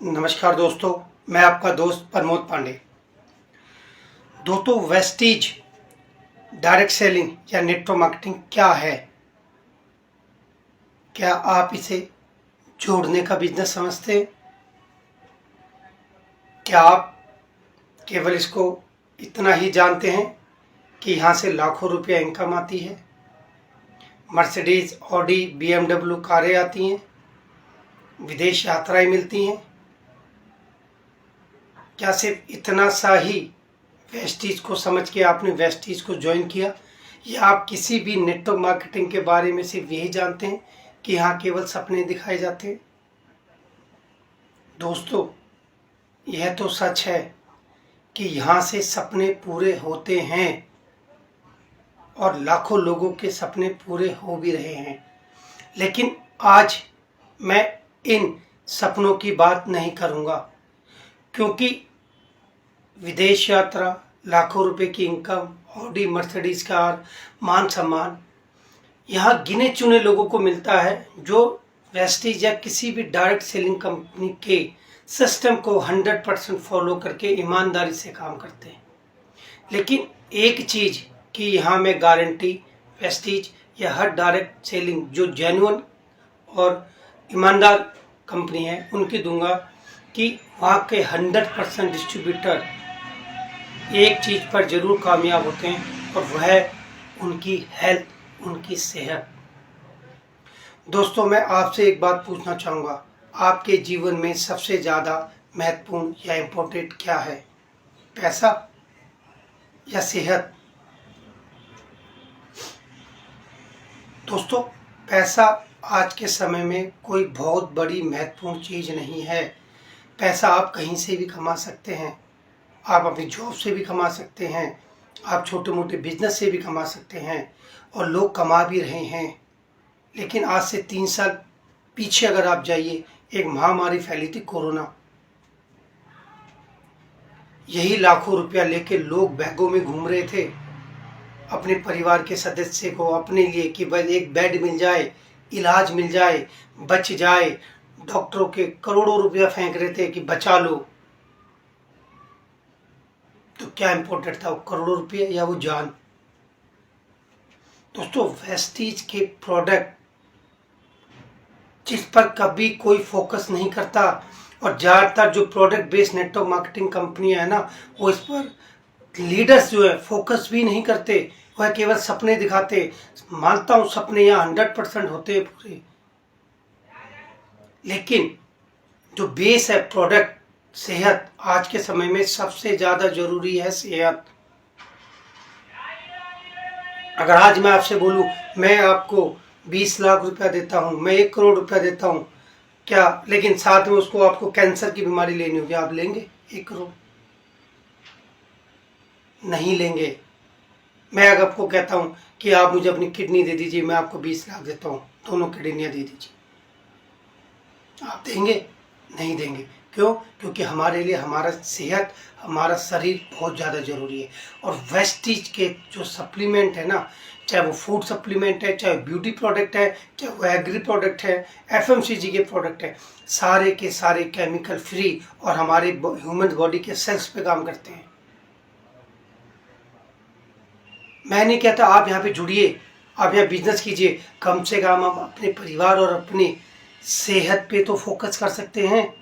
नमस्कार दोस्तों, मैं आपका दोस्त प्रमोद पांडे। दोस्तों, वेस्टीज डायरेक्ट सेलिंग या नेटवर्क मार्केटिंग क्या है? क्या आप इसे जोड़ने का बिजनेस समझते हैं? क्या आप केवल इसको इतना ही जानते हैं कि यहाँ से लाखों रुपया इनकम आती है, मर्सिडीज, ऑडी, BMW कारें आती हैं, विदेश यात्राएं मिलती हैं? क्या सिर्फ इतना सा ही वेस्टीज को समझ के आपने वेस्टीज को ज्वाइन किया, या आप किसी भी नेटवर्क मार्केटिंग के बारे में सिर्फ यही जानते हैं कि यहाँ केवल सपने दिखाए जाते हैं? दोस्तों, यह तो सच है कि यहाँ से सपने पूरे होते हैं और लाखों लोगों के सपने पूरे हो भी रहे हैं। लेकिन आज मैं इन सपनों की बात नहीं करूँगा, क्योंकि विदेश यात्रा, लाखों रुपए की इनकम, ऑडी, मर्सिडीज कार, मान सम्मान यहाँ गिने चुने लोगों को मिलता है जो वेस्टीज या किसी भी डायरेक्ट सेलिंग कंपनी के सिस्टम को 100% फॉलो करके ईमानदारी से काम करते हैं। लेकिन एक चीज़ कि यहाँ मैं गारंटी वेस्टीज या हर डायरेक्ट सेलिंग जो जेन्युइन और ईमानदार कंपनी है उनकी दूंगा कि वहाँ के 100% डिस्ट्रीब्यूटर एक चीज़ पर ज़रूर कामयाब होते हैं, और वह है उनकी हेल्थ, उनकी सेहत। दोस्तों, मैं आपसे एक बात पूछना चाहूँगा, आपके जीवन में सबसे ज़्यादा महत्वपूर्ण या इम्पोर्टेंट क्या है? पैसा या सेहत? दोस्तों, पैसा आज के समय में कोई बहुत बड़ी महत्वपूर्ण चीज़ नहीं है। पैसा आप कहीं से भी कमा सकते हैं, आप अपनी जॉब से भी कमा सकते हैं, आप छोटे मोटे बिजनेस से भी कमा सकते हैं, और लोग कमा भी रहे हैं। लेकिन आज से 3 साल पीछे अगर आप जाइए, एक महामारी फैली थी, कोरोना। यही लाखों रुपया लेके लोग बैगों में घूम रहे थे अपने परिवार के सदस्य को, अपने लिए, कि बस एक बेड मिल जाए, इलाज मिल जाए, बच जाए। डॉक्टरों के करोड़ों रुपया फेंक रहे थे कि बचा लो। तो क्या इम्पोर्टेंट था, वो करोड़ों रुपये या वो जान? दोस्तों, वेस्टीज के प्रोडक्ट जिस पर कभी कोई फोकस नहीं करता, और ज़्यादातर जो प्रोडक्ट बेस्ड नेटवर्क मार्केटिंग कंपनियां है ना, वो इस पर लीडर्स जो है फोकस भी नहीं करते, वह केवल सपने दिखाते। मानता हूँ सपने यहाँ 100% होते हैं पूरे, लेकिन जो बेस है प्रोडक्ट, सेहत, आज के समय में सबसे ज़्यादा जरूरी है सेहत। अगर आज मैं आपसे बोलूँ मैं आपको 20 लाख रुपया देता हूँ, मैं 1 करोड़ रुपया देता हूँ, क्या, लेकिन साथ में उसको आपको कैंसर की बीमारी लेनी होगी, आप लेंगे 1 करोड़? नहीं लेंगे। मैं अगर आपको कहता हूँ कि आप मुझे अपनी किडनी दे दीजिए, मैं आपको 20 लाख देता हूँ, दोनों किडनियाँ दे दीजिए, आप देंगे? नहीं देंगे। क्यों? क्योंकि हमारे लिए हमारा सेहत, हमारा शरीर बहुत ज़्यादा ज़रूरी है। और वेस्टीज के जो सप्लीमेंट है ना, चाहे वो फूड सप्लीमेंट है, चाहे ब्यूटी प्रोडक्ट है, चाहे वो एग्री प्रोडक्ट है, FMCG के प्रोडक्ट है, सारे के सारे केमिकल फ्री और हमारे ह्यूमन बॉडी के सेल्स पे काम करते हैं। मैं नहीं कहता आप यहाँ पे जुड़िए, आप यहाँ बिजनेस कीजिए, कम से कम हम अपने परिवार और अपनी सेहत पे तो फोकस कर सकते हैं।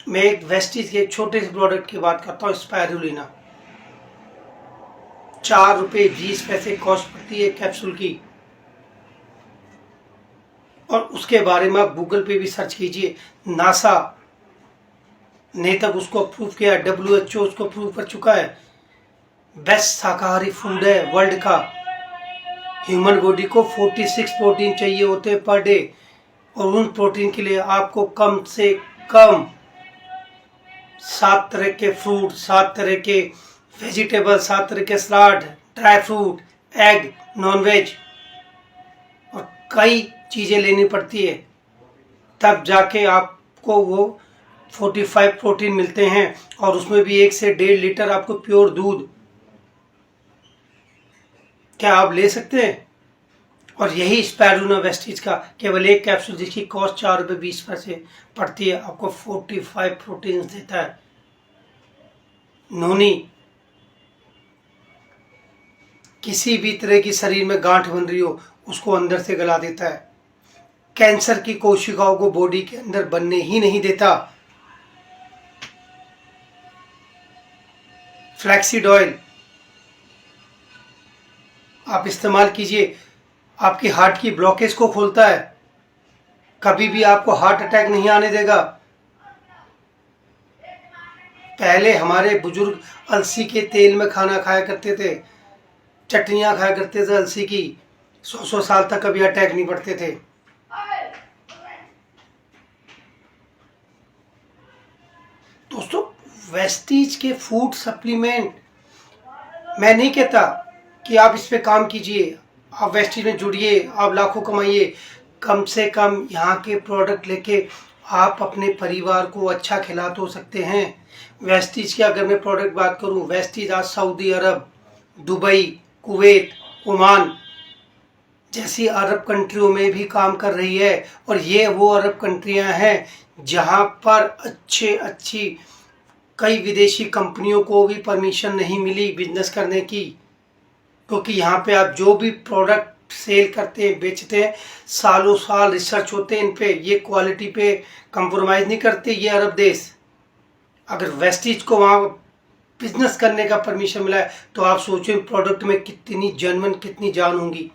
मैं एक वेस्टीज के छोटे से प्रोडक्ट की बात करता हूँ, स्पायरुलिना। 4 रुपये 20 पैसे कॉस्ट पड़ती है कैप्सूल की, और उसके बारे में आप गूगल पे भी सर्च कीजिए। नासा ने तक उसको अप्रूव किया, WHO उसको अप्रूव कर चुका है। बेस्ट शाकाहारी फूड है वर्ल्ड का। ह्यूमन बॉडी को 46 प्रोटीन चाहिए होते हैं पर डे, और उन प्रोटीन के लिए आपको कम से कम 7 तरह के फ्रूट, 7 तरह के वेजिटेबल, 7 तरह के सलाद, ड्राई फ्रूट, एग, नॉनवेज और कई चीज़ें लेनी पड़ती है, तब जाके आपको वो 45 प्रोटीन मिलते हैं, और उसमें भी 1 से 1.5 लीटर आपको प्योर दूध। क्या आप ले सकते हैं? और यही स्पायरुलिना वेस्टिज का केवल एक कैप्सूल जिसकी कॉस्ट 4 रुपये 20 पैसे पड़ती है, आपको 45 प्रोटीन्स देता है। नोनी किसी भी तरह की शरीर में गांठ बन रही हो उसको अंदर से गला देता है। कैंसर की कोशिकाओं को बॉडी के अंदर बनने ही नहीं देता। फ्लैक्सीड ऑयल आप इस्तेमाल कीजिए, आपकी हार्ट की ब्लॉकेज को खोलता है, कभी भी आपको हार्ट अटैक नहीं आने देगा। पहले हमारे बुजुर्ग अलसी के तेल में खाना खाया करते थे, चटनियाँ खाया करते थे अलसी की, 100 साल तक कभी अटैक नहीं पड़ते थे। दोस्तों, वेस्टीज के फूड सप्लीमेंट, मैं नहीं कहता कि आप इस पे काम कीजिए, आप वेस्टीज में जुड़िए, आप लाखों कमाइए, कम से कम यहाँ के प्रोडक्ट लेके आप अपने परिवार को अच्छा खिला तो सकते हैं। वेस्टीज की अगर मैं प्रोडक्ट बात करूँ, वेस्टीज आज सऊदी अरब, दुबई, कुवैत, ओमान जैसी अरब कंट्रियों में भी काम कर रही है। और ये वो अरब कंट्रियां हैं जहां पर अच्छी कई विदेशी कंपनियों को भी परमिशन नहीं मिली बिजनेस करने की, क्योंकि यहाँ पे आप जो भी प्रोडक्ट सेल करते हैं, बेचते हैं, सालों साल रिसर्च होते हैं इन पे, ये क्वालिटी पे कंप्रोमाइज़ नहीं करते ये अरब देश। अगर वेस्टीज को वहाँ बिजनेस करने का परमिशन मिला है तो आप सोचो प्रोडक्ट में कितनी जेन्युइन, कितनी जान होंगी।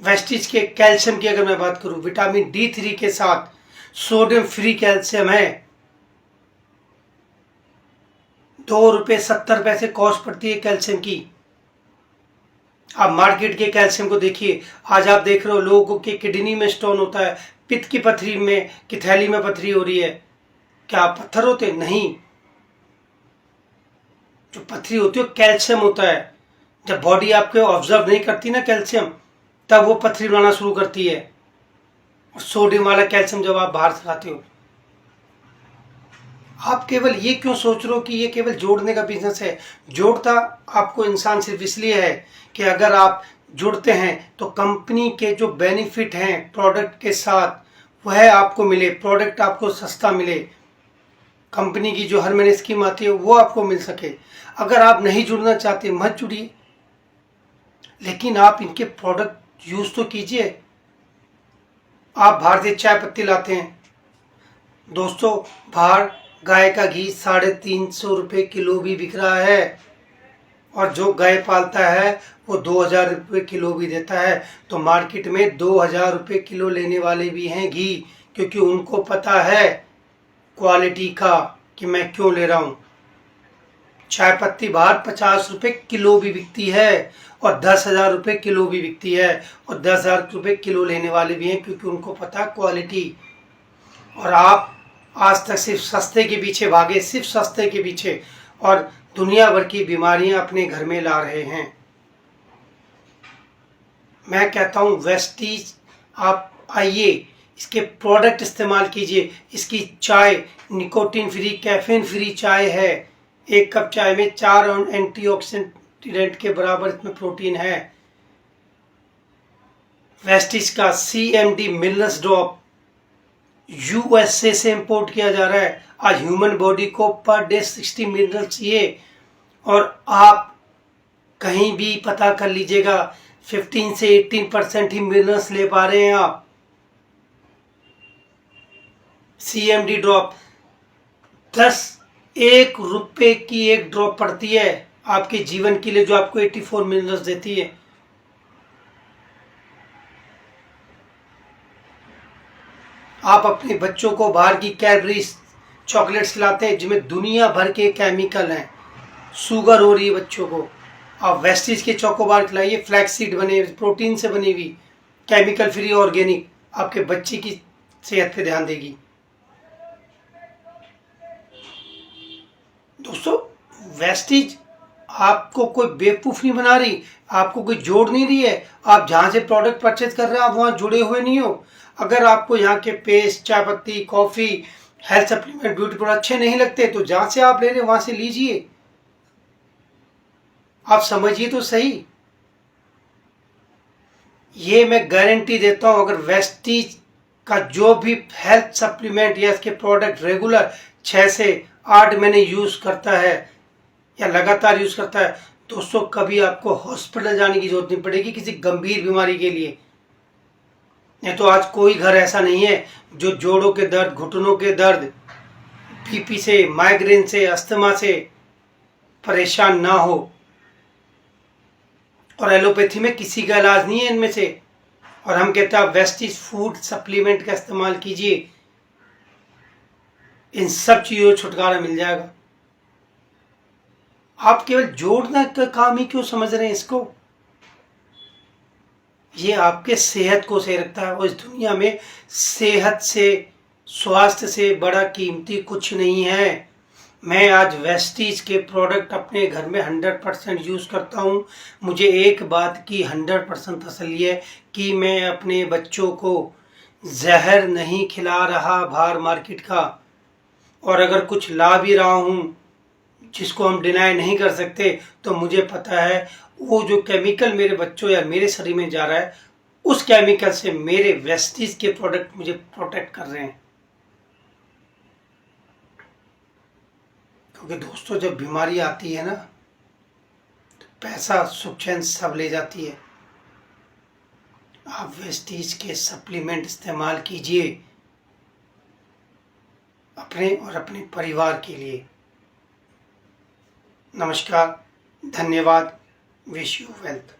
वेस्टीज के कैल्शियम की अगर मैं बात करूं, विटामिन D3 के साथ सोडियम फ्री कैल्शियम है। 2 रुपये 70 पैसे कॉस्ट पड़ती है कैल्शियम की। आप मार्केट के कैल्शियम को देखिए, आज आप देख रहे हो लोगों के किडनी में स्टोन होता है, पित्त की पथरी में, की थैली में पथरी हो रही है, क्या पत्थर होते? नहीं, जो पथरी होती है कैल्शियम होता है। जब बॉडी आपके ऑब्जर्व नहीं करती ना कैल्शियम, तब वो पथरी बनाना शुरू करती है। और सोडियम वाला कैल्शियम जब आप बाहर से लाते हो, आप केवल ये क्यों सोच रहे हो कि ये केवल जोड़ने का बिजनेस है? जोड़ता आपको इंसान सिर्फ इसलिए है कि अगर आप जुड़ते हैं तो कंपनी के जो बेनिफिट हैं प्रोडक्ट के साथ वह आपको मिले, प्रोडक्ट आपको सस्ता मिले, कंपनी की जो हर महीने स्कीम आती है वो आपको मिल सके। अगर आप नहीं जुड़ना चाहते मत जुड़िए, लेकिन आप इनके प्रोडक्ट यूज तो कीजिए। आप बाहर से चाय पत्ती लाते हैं दोस्तों, बाहर गाय का घी 350 रुपये किलो भी बिक रहा है, और जो गाय पालता है वो 2000 रुपये किलो भी देता है। तो मार्केट में 2000 रुपये किलो लेने वाले भी हैं घी, क्योंकि उनको पता है क्वालिटी का कि मैं क्यों ले रहा हूँ। चाय पत्ती बाहर 50 रुपये किलो भी बिकती है और 10,000 रुपये किलो भी बिकती है, और 10,000 रुपये किलो लेने वाले भी हैं, क्योंकि उनको पता क्वालिटी। और आप आज तक सिर्फ सस्ते के पीछे भागे, सिर्फ सस्ते के पीछे, और दुनिया भर की बीमारियां अपने घर में ला रहे हैं। मैं कहता हूँ वेस्टीज आप आइए, इसके प्रोडक्ट इस्तेमाल कीजिए। इसकी चाय निकोटीन फ्री, कैफीन फ्री चाय है। एक कप चाय में 4 एंटीऑक्सीडेंट के बराबर इसमें प्रोटीन है। वेस्टीज का CMD मिनरल्स ड्रॉप USA से इंपोर्ट किया जा रहा है। आज ह्यूमन बॉडी को पर डे 60 मिनरल चाहिए, और आप कहीं भी पता कर लीजिएगा 15 से 18% ही मिनरल्स ले पा रहे हैं आप। CMD ड्रॉप 1 रुपये की एक ड्रॉप पड़ती है आपके जीवन के लिए, जो आपको 84 मिनरल्स देती है। आप अपने बच्चों को बाहर की कैडबरीज चॉकलेट्स खिलाते हैं जिनमें दुनिया भर के केमिकल हैं, शुगर हो रही है बच्चों को। आप वेस्टीज के चोकोबार खिलाइए, फ्लैक्सीड बने, प्रोटीन से बनी हुई, केमिकल फ्री, ऑर्गेनिक, आपके बच्चे की सेहत पे ध्यान देगी। दोस्तों, वेस्टीज आपको कोई बेवकूफ़ नहीं बना रही, आपको कोई जोड़ नहीं रही है। आप जहाँ से प्रोडक्ट परचेज कर रहे हैं आप वहाँ जुड़े हुए नहीं हो। अगर आपको यहाँ के पेस्ट, चाय पत्ती, coffee, health supplement, beauty product अच्छे नहीं लगते तो जहाँ से आप ले रहे हैं वहाँ से लीजिए। आप समझिए तो सही। ये मैं गारंटी देता हूँ, अगर वेस्टीज का जो भी हेल्थ सप्लीमेंट या इसके प्रोडक्ट रेगुलर 6 से 8 महीने यूज़ करता है या लगातार यूज़ करता है, दोस्तों कभी आपको हॉस्पिटल जाने की जरूरत नहीं पड़ेगी किसी गंभीर बीमारी के लिए। नहीं तो आज कोई घर ऐसा नहीं है जो जोड़ों के दर्द, घुटनों के दर्द, बीपी से, माइग्रेन से, अस्थमा से परेशान ना हो। और एलोपैथी में किसी का इलाज नहीं है इनमें से, और हम कहते हैं आप वेस्टीज फूड सप्लीमेंट का इस्तेमाल कीजिए, इन सब चीज़ों से छुटकारा मिल जाएगा। आप केवल जोड़ना का काम ही क्यों समझ रहे हैं इसको? ये आपके सेहत को सही रखता है, और इस दुनिया में सेहत से, स्वास्थ्य से बड़ा कीमती कुछ नहीं है। मैं आज वेस्टीज के प्रोडक्ट अपने घर में 100% यूज़ करता हूँ। मुझे एक बात की 100% तसल्ली है कि मैं अपने बच्चों को जहर नहीं खिला रहा बाहर मार्केट का, और अगर कुछ ला भी रहा हूँ जिसको हम डिनाई नहीं कर सकते, तो मुझे पता है वो जो केमिकल मेरे बच्चों या मेरे शरीर में जा रहा है, उस केमिकल से मेरे वेस्टीज के प्रोडक्ट मुझे प्रोटेक्ट कर रहे हैं। क्योंकि दोस्तों जब बीमारी आती है ना, तो पैसा, सुख चैन सब ले जाती है। आप वेस्टीज के सप्लीमेंट इस्तेमाल कीजिए अपने और अपने परिवार के लिए। नमस्कार, धन्यवाद, विश यू वेल्थ।